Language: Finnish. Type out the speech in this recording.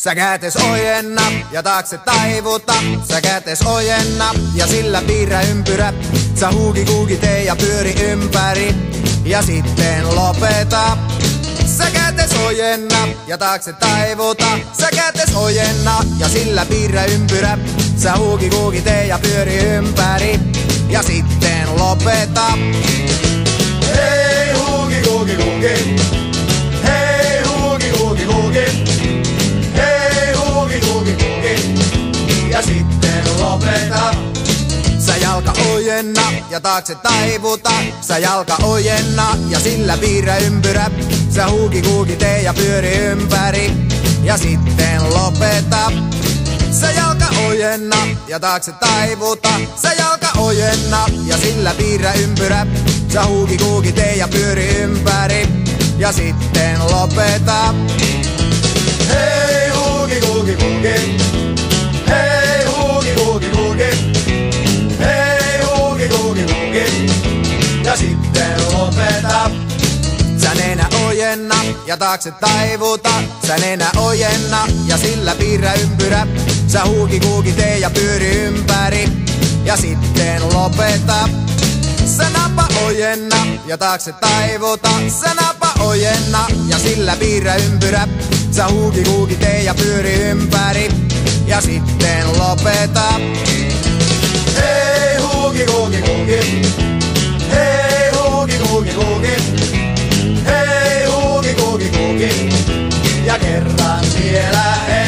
Sä kätes ojenna ja taakse taivuta. Sä kätes ojenna ja sillä piirrä ympyrä. Sä huuki kuuki tee ja pyöri ympäri ja sitten lopeta. Sä kätes ojenna ja taakse taivuta. Sä kätes ojenna ja sillä piirrä ympyrä. Sä huuki kuuki tee ja pyöri ympäri ja sitten lopeta. Hei huuki kuuki kuuki. Hei huuki kuuki kuuki. Hei huuki kuuki kuuki. Ja sitten lopeta. Sä jalka ojenna ja taakse taivuta. Sä jalka ojenna ja sillä piirrä ympyrä. Sä huuki kuuki tee ja pyöri ympäri ja sitten lopeta. Sä jalka ojenna ja taakse taivuta. Sä jalka ojenna ja sillä piirrä ympyrä. Sä huuki kuuki tee ja pyöri ympäri ja sitten lopeta. Hei huuki kuuki kuuki. Hei huuki kuuki kuuki. Hei huuki kuuki kuuki. Ja sitten lopeta. Sä nenä ojenna ja taakse taivuta. Sä nenä ojenna ja sillä piirrä ympyrä. Sä huuki kuuki tee ja pyöri ympäri ja sitten lopeta. Sä napa ojenna ja taakse taivuta. Sä napa ojenna ja sillä piirrä ympyrä. Sä huuki kuuki tee ja pyöri ympäri ja sitten lopeta. Hei huuki kuuki kuuki. Hei huuki kuuki kuuki. Hei huuki kuuki kuuki. Ja kerran vielä hei.